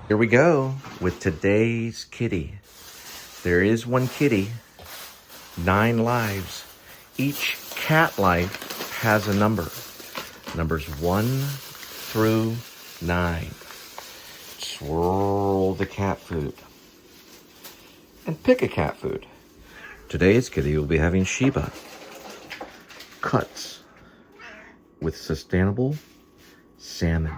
Here we go with today's kitty. There is one kitty, 9 lives. Each cat life has a number. Numbers 1 through 9. Swirl the cat food and pick a cat food. Today's kitty will be having Sheba cuts with sustainable salmon.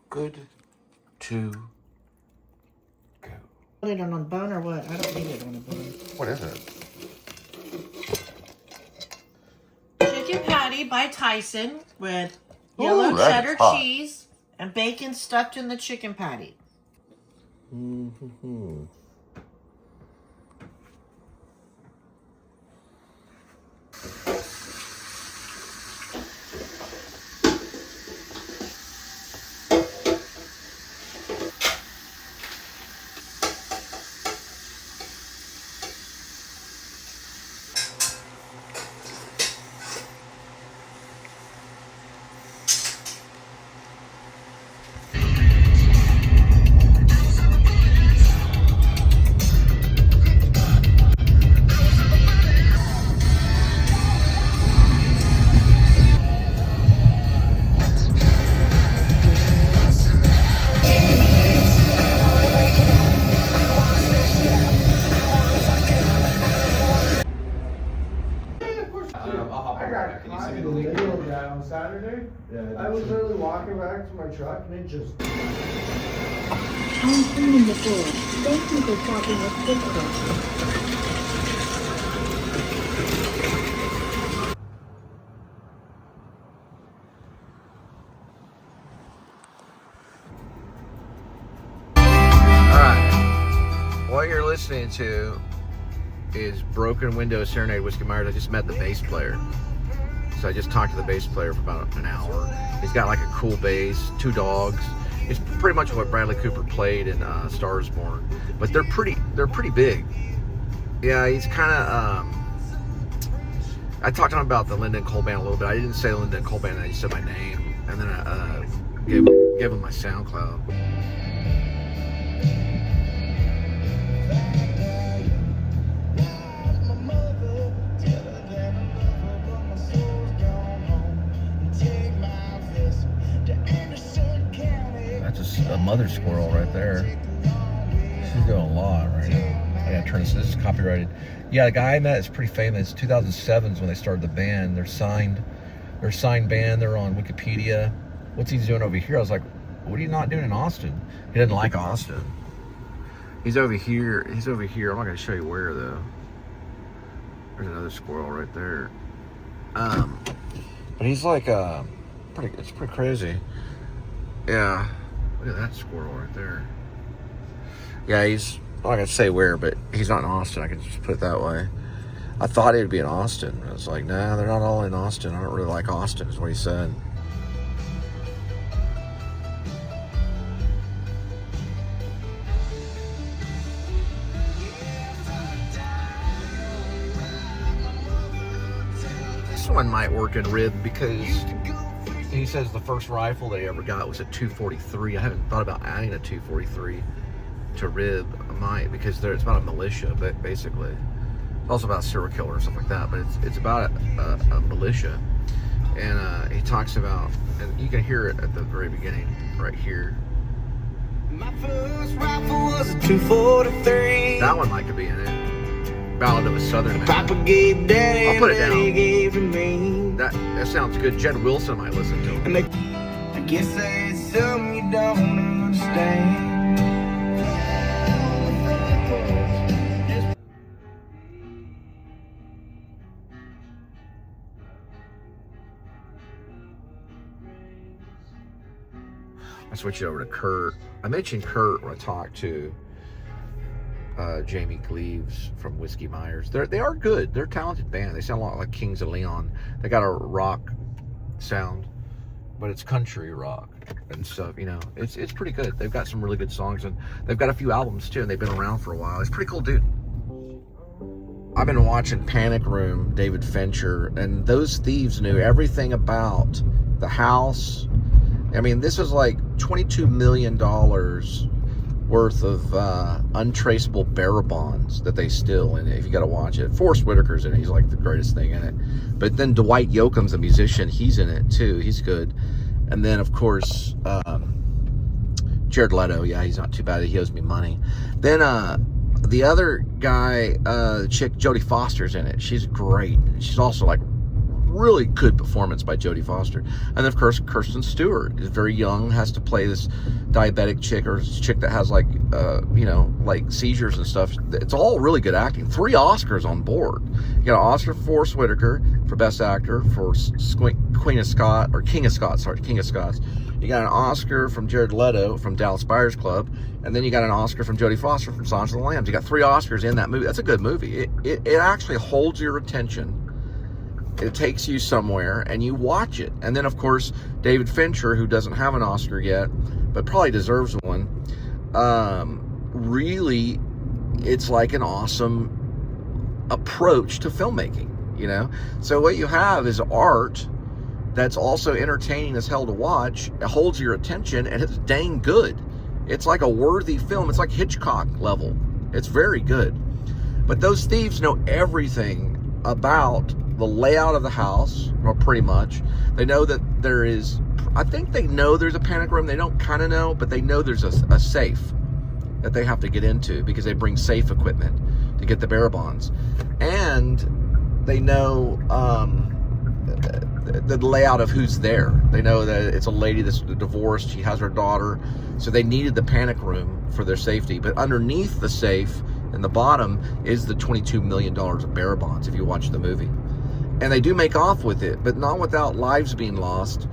Good to go. Put it on a bun or what? I don't need it on a bun. What is it? Chicken patty by Tyson with yellow cheddar cheese and bacon stuffed in the chicken patty. Mm-hmm. On Saturday, I was literally walking back to my truck and it just. I'm cleaning the floor. Thank you for shopping with TikTok. What you're listening to is Broken Window Serenade Whiskey Myers. I just met the bass player. So I just talked to the bass player for about an hour. He's got like a cool bass, 2 dogs. It's pretty much what Bradley Cooper played in Star is Born. But they're pretty big. Yeah, he's kind of, I talked to him about the Linda & Cole Band a little bit. I didn't say Linda & Cole Band, I just said my name. And then I gave him my SoundCloud. A mother squirrel right there. She's doing a lot right now. I gotta turn this. This is copyrighted. Yeah, the guy I met is pretty famous. 2007 is when they started the band. They're signed band. They're on Wikipedia. What's he doing over here? I was like, what are you not doing in Austin? He doesn't like Austin. He's over here. He's over here. I'm not gonna show you where though. There's another squirrel right there. But he's like it's pretty crazy. Yeah. Look at that squirrel right there. Yeah, he's, I'm not gonna say where, but he's not in Austin. I can just put it that way. I thought he'd be in Austin. I was like, nah, they're not all in Austin. I don't really like Austin, is what he said. This one might work in rib because he says the first rifle they ever got was a 243. I haven't thought about adding a 243 to rib. I might, because it's about a militia, but basically. It's also about a serial killer or something like that, but it's about a militia. And he talks about, and you can hear it at the very beginning, right here. My first rifle was a 243. That one might could be in it. Ballad of a Southern Man. Papa gave Daddy, I'll put it down. Daddy gave to me. That sounds good. Jed Wilson might listen to. And I guess that's something you don't understand. I switched over to Kurt. I mentioned Kurt when I talked to Jamie Cleaves from Whiskey Myers. They are good. They're a talented band. They sound a lot like Kings of Leon. They got a rock sound, but it's country rock and stuff. You know, it's pretty good. They've got some really good songs, and they've got a few albums too. And they've been around for a while. It's a pretty cool, dude. I've been watching Panic Room, David Fincher, and those thieves knew everything about the house. I mean, this is like $22 million worth of untraceable bearer bonds that they steal in it. If you got to watch it, Forrest Whitaker's in it. He's like the greatest thing in it. But then Dwight Yoakam's a musician. He's in it too. He's good. And then of course Jared Leto. Yeah, he's not too bad. He owes me money. Then the other guy, chick Jodie Foster's in it. She's great. She's also like really good performance by Jodie Foster. And then of course Kirsten Stewart is very young, has to play this diabetic chick or chick that has like you know, like seizures and stuff. It's all really good acting. 3 Oscars on board. You got an Oscar for Forrest Whitaker for Best Actor for King of Scots. You got an Oscar from Jared Leto from Dallas Buyers Club, and then you got an Oscar from Jodie Foster from Silence of the Lambs. You got 3 Oscars in that movie. That's a good movie. It actually holds your attention. It takes you somewhere and you watch it. And then of course David Fincher, who doesn't have an Oscar yet but probably deserves one, really, it's like an awesome approach to filmmaking, you know. So what you have is art that's also entertaining as hell to watch. It holds your attention and it's dang good. It's like a worthy film. It's like Hitchcock level. It's very good. But those thieves know everything about the layout of the house, or pretty much. They know that there is, I think they know there's a panic room. They don't kind of know, but they know there's a safe that they have to get into because they bring safe equipment to get the bearer bonds. And they know the layout of who's there. They know that it's a lady that's divorced. She has her daughter. So they needed the panic room for their safety. But underneath the safe in the bottom is the $22 million of bearer bonds, if you watch the movie. And they do make off with it, but not without lives being lost.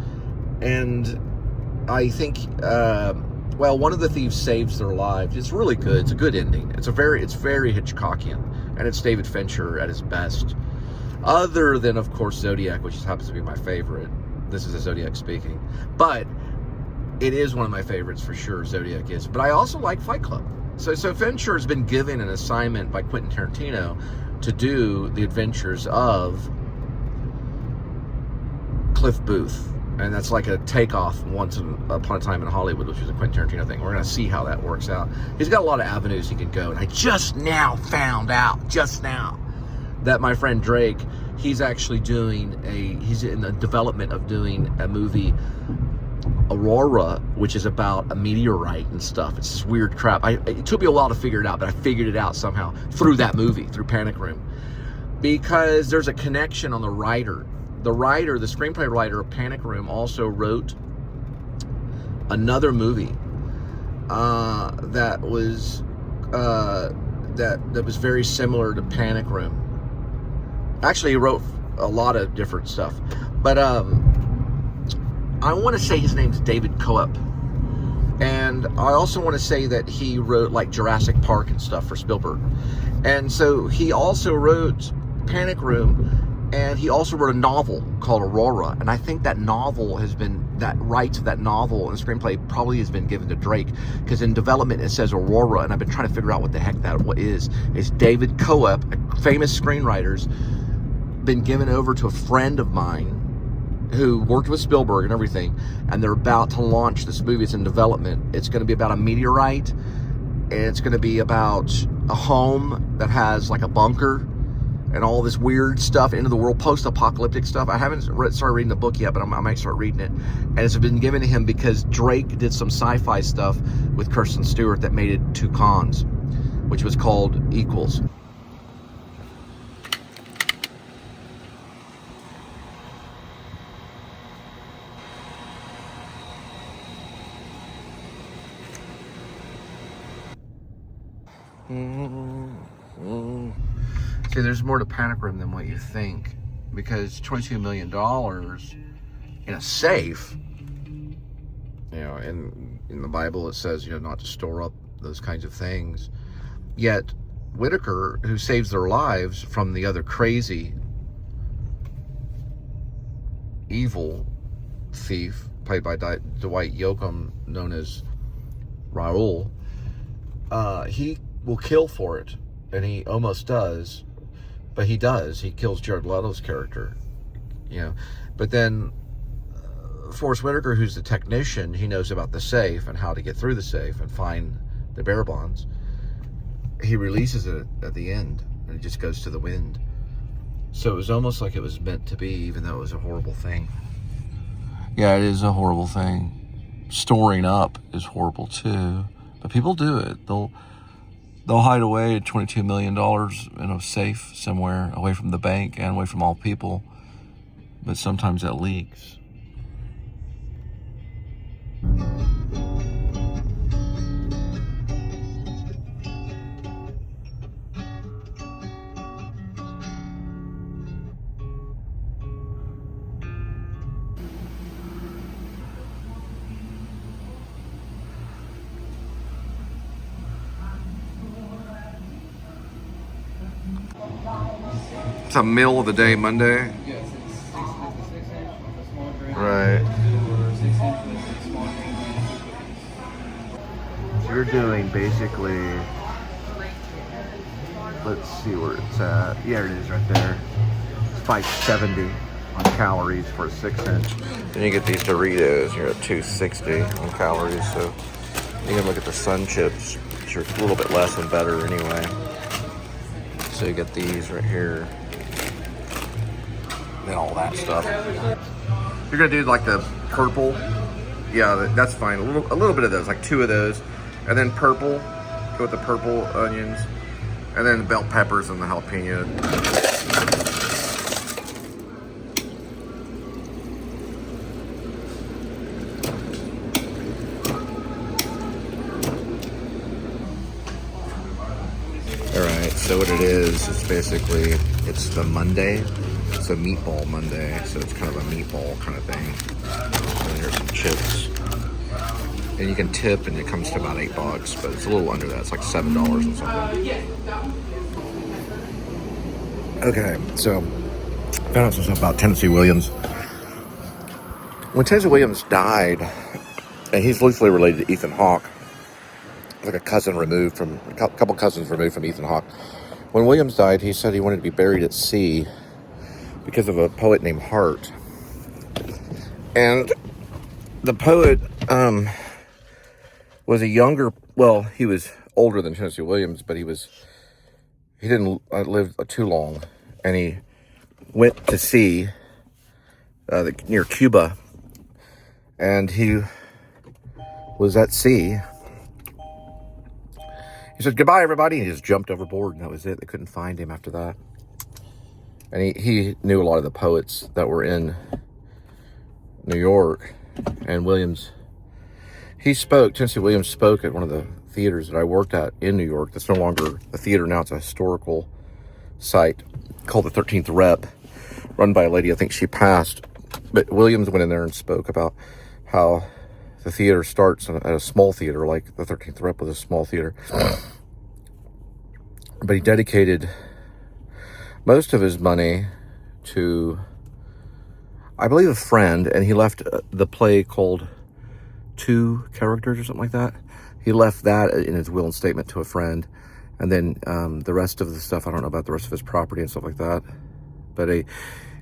And I think, well, one of the thieves saves their lives. It's really good. It's a good ending. It's very Hitchcockian, and it's David Fincher at his best. Other than, of course, Zodiac, which happens to be my favorite. This is a Zodiac speaking, but it is one of my favorites for sure. Zodiac is, but I also like Fight Club. So Fincher has been given an assignment by Quentin Tarantino to do the adventures of Cliff Booth, and that's like a takeoff Once Upon a Time in Hollywood, which is a Quentin Tarantino thing. We're gonna see how that works out. He's got a lot of avenues he can go, and I just now found out that my friend Drake, he's actually he's in the development of doing a movie, Aurora, which is about a meteorite and stuff. It's this weird crap. It took me a while to figure it out, but I figured it out somehow through that movie, through Panic Room, because there's a connection on the writer. The screenplay writer of Panic Room also wrote another movie that was very similar to Panic Room. Actually, he wrote a lot of different stuff, but I want to say his name's David Coep, and I also want to say that he wrote like Jurassic Park and stuff for Spielberg, and so he also wrote Panic Room. And he also wrote a novel called Aurora, and I think that rights of that novel and screenplay probably has been given to Drake, because in development it says Aurora, and I've been trying to figure out what the heck that is. It's David Coep, a famous screenwriter's been given over to a friend of mine who worked with Spielberg and everything, and they're about to launch this movie. It's in development. It's going to be about a meteorite, and it's going to be about a home that has like a bunker. And and all this weird stuff, end of the world, post-apocalyptic stuff. I haven't started reading the book yet, but I might start reading it. And it's been given to him because Drake did some sci-fi stuff with Kirsten Stewart that made it 2 cons, which was called Equals. See, there's more to Panic Room than what you think, because $22 million in a safe, you know, in the Bible it says, you know, not to store up those kinds of things. Yet Whitaker, who saves their lives from the other crazy, evil thief played by Dwight Yoakam, known as Raoul, he will kill for it, and he almost does, but he does. He kills Jared Leto's character, you know. But then Forrest Whitaker, who's the technician, he knows about the safe and how to get through the safe and find the bearer bonds. He releases it at the end, and it just goes to the wind. So it was almost like it was meant to be, even though it was a horrible thing. Yeah, it is a horrible thing. Storing up is horrible too, but people do it. They'll hide away $22 million in a safe somewhere, away from the bank and away from all people. But sometimes that leaks. It's a meal of the day Monday. Yes, it's 6 inch with a small grain. Right. Or 6 inch with a small grain. So you're doing basically, let's see where it's at. Yeah, it is right there. It's 570 on calories for a 6 inch. Then you get these Doritos, you're at 260 on calories. So you can look at the Sun Chips, which are a little bit less and better anyway. So you get these right here. And all that stuff. You're gonna do like the purple. Yeah, that's fine. A little bit of those, like 2 of those, and then purple. Go with the purple onions, and then the bell peppers and the jalapeno. All right. So what it is, it's basically the Monday. It's a Meatball Monday, so it's kind of a meatball kind of thing. And then there's some chips. And you can tip, and it comes to about $8, but it's a little under that. It's like $7 or something. Okay, so I found out some stuff about Tennessee Williams. When Tennessee Williams died, and he's loosely related to Ethan Hawke, like a couple cousins removed from Ethan Hawke. When Williams died, he said he wanted to be buried at sea because of a poet named Hart. And the poet was a younger, well, he was older than Tennessee Williams, but he didn't live too long. And he went to sea near Cuba, and he was at sea. He said, "Goodbye, everybody," and he just jumped overboard, and that was it. They couldn't find him after that. And he knew a lot of the poets that were in New York. And Williams, Tennessee Williams spoke at one of the theaters that I worked at in New York. That's no longer a theater now. It's a historical site called the 13th Rep, run by a lady. I think she passed. But Williams went in there and spoke about how the theater starts at a small theater, like the 13th Rep was a small theater. But he dedicated most of his money to, I believe, a friend, and he left the play called 2 Characters or something like that. He left that in his will and statement to a friend, and then the rest of the stuff, I don't know about the rest of his property and stuff like that. But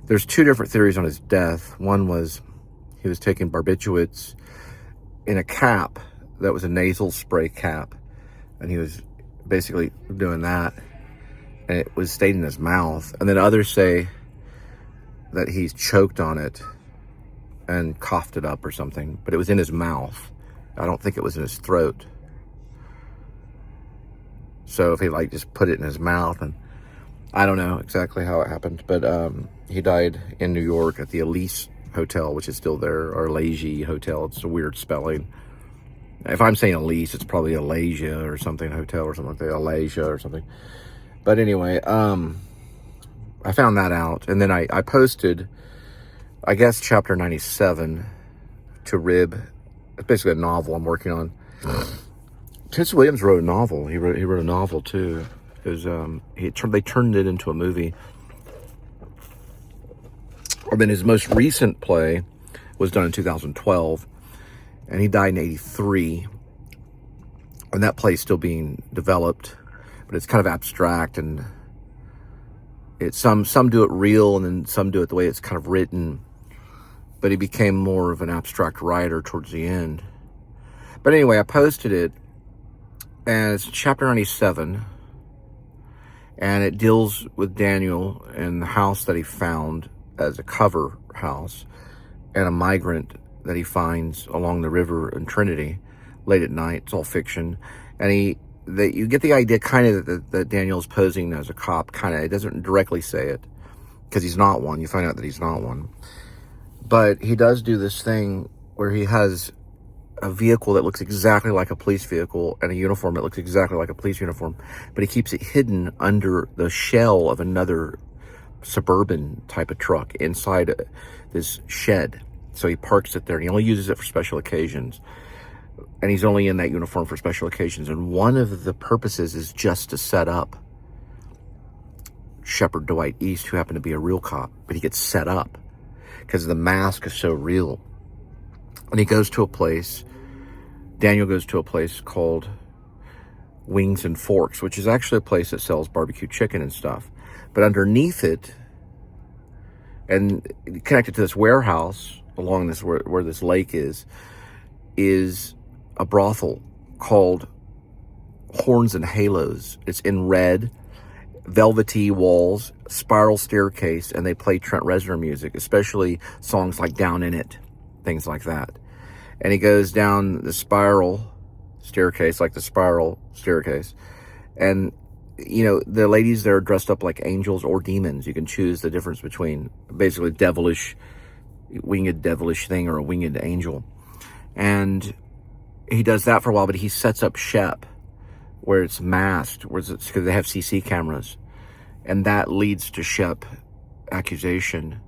there's 2 different theories on his death. One was he was taking barbiturates in a cap that was a nasal spray cap, and he was basically doing that. and it was stayed in his mouth. And then others say that he's choked on it and coughed it up or something, but it was in his mouth. I don't think it was in his throat. So if he like just put it in his mouth, and I don't know exactly how it happened, but he died in New York at the Elise Hotel, which is still there, or Elise Hotel. It's a weird spelling. If I'm saying Elise, it's probably Alasia or something, hotel or something like that, Alasia or something. But anyway, I found that out, and then I posted, I guess, chapter 97 to Rib. It's basically a novel I'm working on. Tess Williams wrote a novel. He wrote a novel too. They turned it into a movie. And then his most recent play was done in 2012, and he died in 83. And that play is still being developed, but it's kind of abstract, and it's some do it real, and then some do it the way it's kind of written. But he became more of an abstract writer towards the end. But anyway, I posted it, and it's chapter 97, and it deals with Daniel and the house that he found as a cover house, and a migrant that he finds along the river in Trinity late at night. It's all fiction. And you get the idea kind of that Daniel's posing as a cop, kind of. It doesn't directly say it, because he's not one. You find out that he's not one. But he does do this thing where he has a vehicle that looks exactly like a police vehicle and a uniform that looks exactly like a police uniform, but he keeps it hidden under the shell of another suburban type of truck inside this shed. So he parks it there, and he only uses it for special occasions. And he's only in that uniform for special occasions. And one of the purposes is just to set up Shepard Dwight East, who happened to be a real cop, but he gets set up because the mask is so real. And he goes to a place, Daniel goes to a place called Wings and Forks, which is actually a place that sells barbecue chicken and stuff. But underneath it, and connected to this warehouse along this, where this lake is a brothel called Horns and Halos. It's in red, velvety walls, spiral staircase, and they play Trent Reznor music, especially songs like Down in It, things like that. And he goes down the spiral staircase, and you know, the ladies there are dressed up like angels or demons. You can choose the difference between basically winged devilish thing or a winged angel. And he does that for a while, but he sets up Shep where it's masked, because they have CC cameras, and that leads to Shep accusation.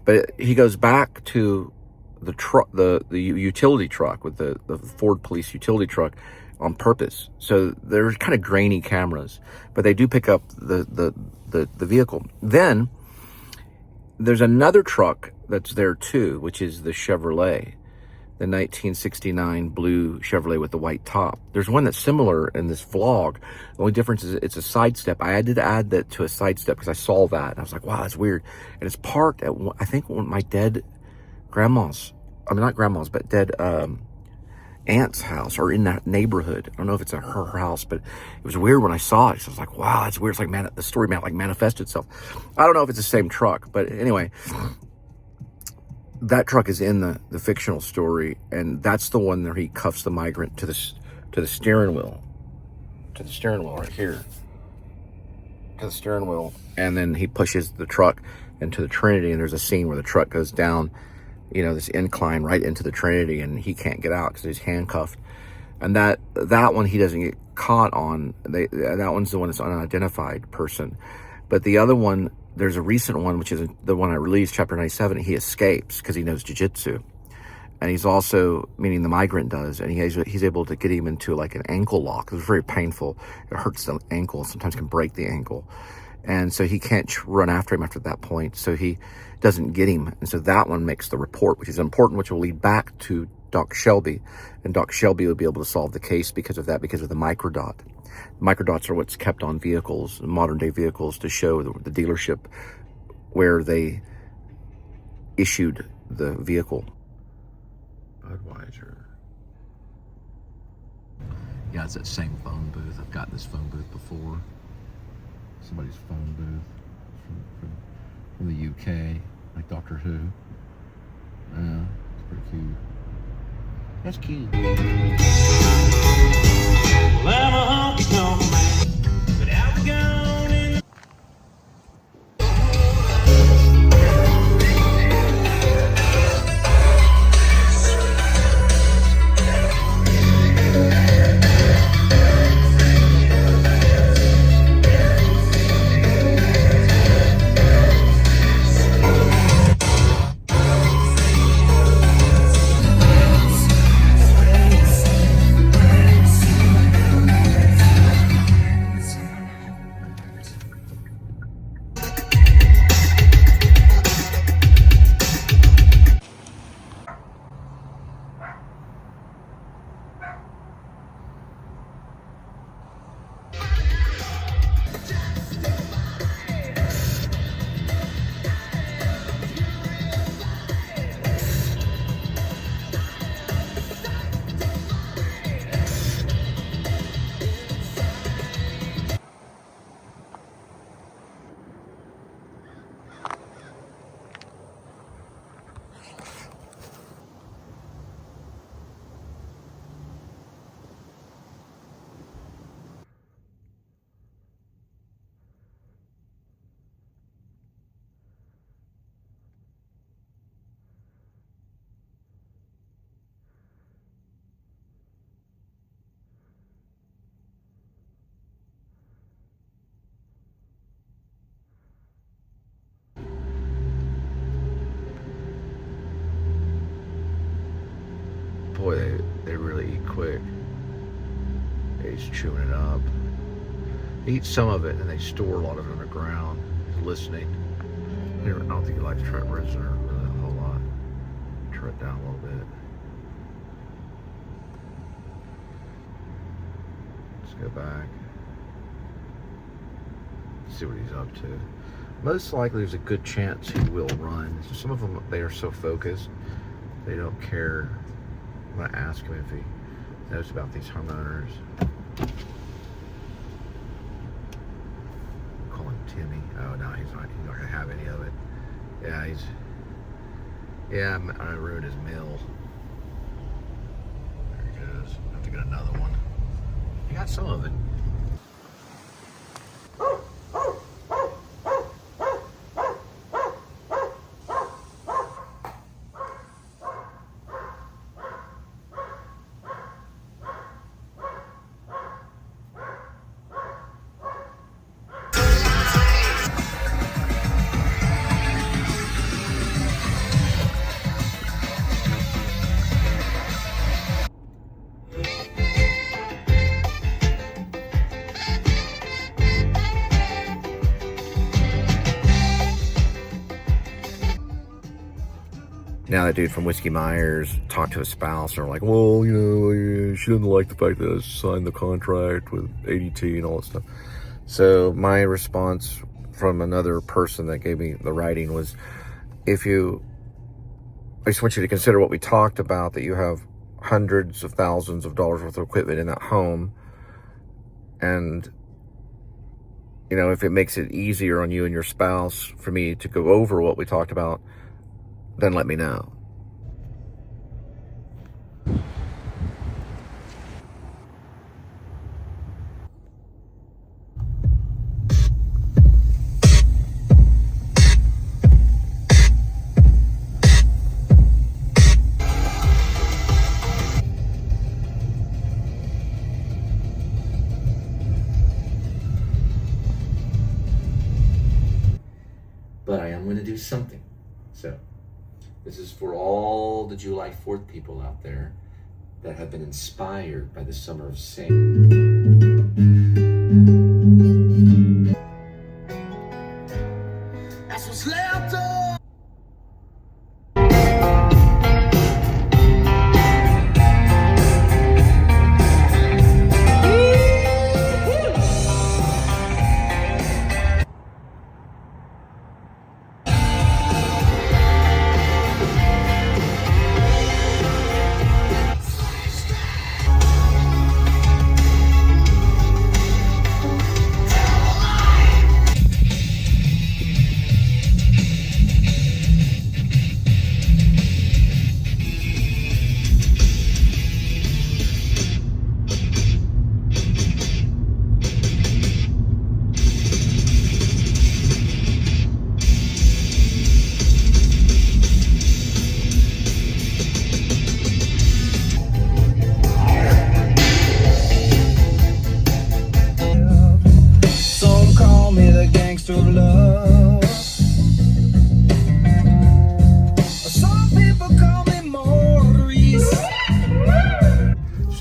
But he goes back to the truck, the utility truck, with the Ford police utility truck, on purpose. So they're kind of grainy cameras, but they do pick up the vehicle. Then there's another truck that's there too, which is the Chevrolet, the 1969 blue Chevrolet with the white top. There's one that's similar in this vlog. The only difference is it's a sidestep. I did add that to a sidestep because I saw that and I was like, wow, that's weird. And it's parked at, I think, my dead grandma's, I mean, not grandma's, but dead aunt's house, or in that neighborhood. I don't know if it's her house, but it was weird when I saw it. So I was like, wow, that's weird. It's like, the story manifested itself. I don't know if it's the same truck, but anyway, that truck is in the fictional story, and that's the one where he cuffs the migrant to the steering wheel, right here, to the steering wheel, and then he pushes the truck into the Trinity, and there's a scene where the truck goes down, you know, this incline right into the Trinity, and he can't get out because he's handcuffed. And that one he doesn't get caught on. That one's the one that's unidentified person. But the other one, there's a recent one, which is the one I released, chapter 97. He escapes because he knows jiu-jitsu. And he's also, meaning the migrant does, and he's able to get him into like an ankle lock. It was very painful. It hurts the ankle, sometimes can break the ankle. And so he can't run after him after that point. So he doesn't get him. And so that one makes the report, which is important, which will lead back to Doc Shelby. And Doc Shelby will be able to solve the case because of that, because of the microdot. Microdots are what's kept on vehicles, modern day vehicles, to show the dealership where they issued the vehicle. Budweiser. Yeah, it's that same phone booth. I've gotten this phone booth before. somebody's phone booth from the UK, like Doctor Who. Yeah, it's pretty cute. That's cute. Well, I'm a honky-tonk man, but out the gun in the... Boy, they really eat quick. He's chewing it up. He eats some of it and they store a lot of it underground. He's listening. I don't think he likes trout resin or really a whole lot. Try it down a little bit. Let's go back. See what he's up to. Most likely there's a good chance he will run. So some of them, they are so focused, they don't care. I'm gonna ask him if he knows about these homeowners. Call him Timmy. Oh no, he's not gonna have any of it. Yeah, I ruined his meal. There he goes. I have to get another one. He got some of it. Now that dude from Whiskey Myers talked to his spouse and were like, well, you know, she doesn't like the fact that I signed the contract with ADT and all that stuff. So my response from another person that gave me the writing was, I just want you to consider what we talked about, that you have hundreds of thousands of dollars worth of equipment in that home. And, you know, if it makes it easier on you and your spouse for me to go over what we talked about, then let me know. But I am going to do something. So this is for all the July 4th people out there that have been inspired by the Summer of Sing. That's what's left of.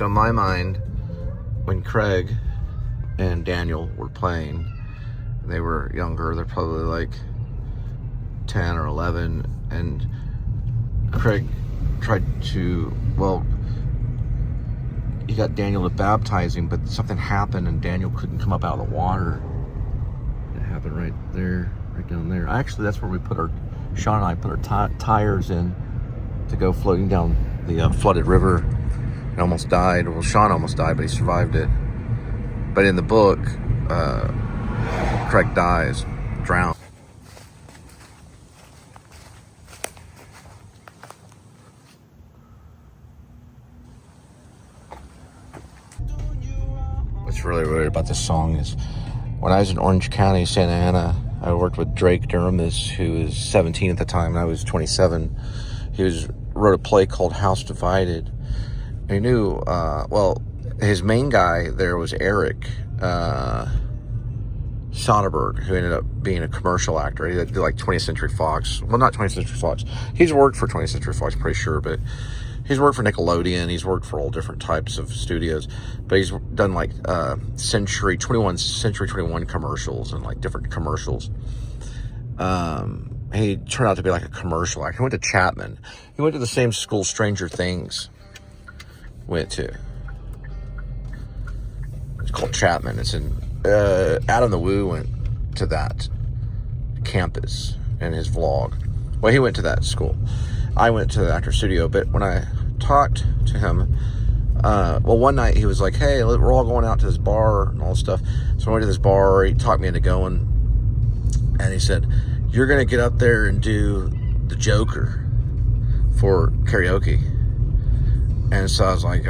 So in my mind, when Craig and Daniel were playing, they were younger, they're probably like 10 or 11, and Craig tried to, well, he got Daniel to baptize him, but something happened and Daniel couldn't come up out of the water. It happened right there, right down there. Actually, that's where we put our, Sean and I put our tires in to go floating down the flooded river and almost died. Well, Sean almost died, but he survived it. But in the book, Craig dies, drowned. What's really weird about this song is when I was in Orange County, Santa Ana, I worked with Drake Duramus, who was 17 at the time, and I was 27. He wrote a play called House Divided. And he knew, well, his main guy there was Eric Soderbergh, who ended up being a commercial actor. He did like 20th Century Fox. Well, not 20th Century Fox. He's worked for 20th Century Fox, pretty sure, but he's worked for Nickelodeon. He's worked for all different types of studios, but he's done like Century 21 commercials and like different commercials. He turned out to be like a commercial actor. He went to Chapman. He went to the same school Stranger Things went to. It's called Chapman. It's in Adam the Woo went to that campus in his vlog. Well, he went to that school. I went to the actor studio, but when I talked to him, well, one night he was like, hey, we're all going out to this bar and all this stuff. So I went to this bar, he talked me into going, and he said, you're going to get up there and do the Joker for karaoke. And so I was like,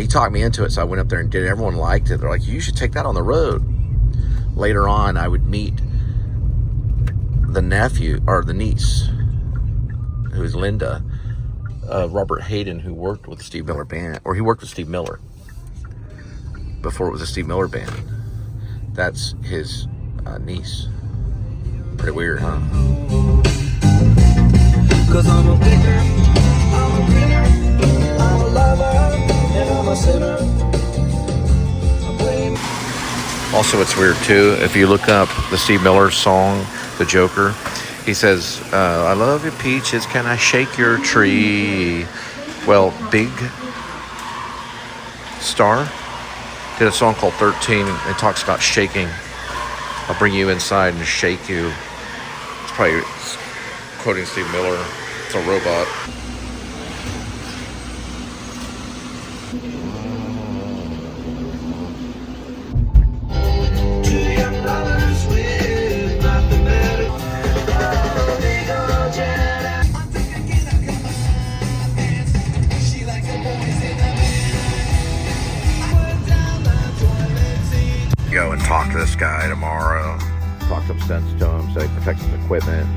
he talked me into it, so I went up there and did it. Everyone liked it. They're like, you should take that on the road. Later on, I would meet the nephew, or the niece, who is Linda, Robert Hayden, who worked with the Steve Miller Band, or he worked with Steve Miller before it was a Steve Miller Band. That's his niece. Pretty weird, huh? 'Cause I'm a picker, I'm a grinner, I'm a lover, and I'm a sinner. Also, it's weird too, if you look up the Steve Miller song, The Joker, he says, I love you peaches, can I shake your tree? Well, Big Star did a song called 13. It talks about shaking. I'll bring you inside and shake you. It's probably quoting Steve Miller. It's a robot. Go and talk to this guy tomorrow. Talk some sense to him so he protects his equipment.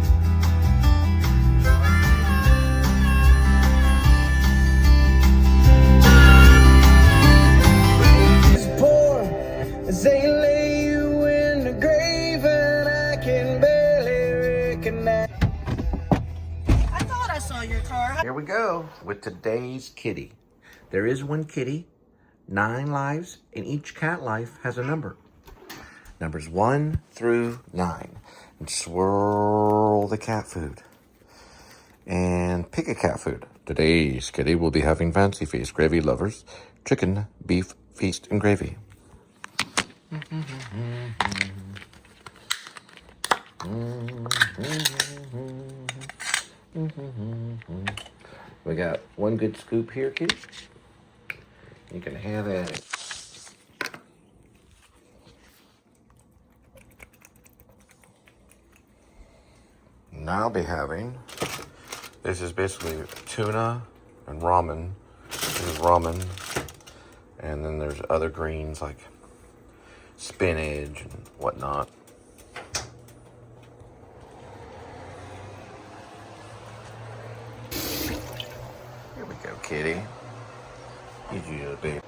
They lay you in the grave and I can barely recognize. I thought I saw your car. Here we go with today's kitty. There is one kitty, 9 lives, and each cat life has a number. Numbers 1 through 9. And swirl the cat food. And pick a cat food. Today's kitty will be having fancy feast, gravy lovers, chicken, beef, feast, and gravy. We got one good scoop here, kitty. You can have at it. Now I'll be having, this is basically tuna and ramen. This is ramen. And then there's other greens like spinach and whatnot. Here we go, kitty. You do, baby.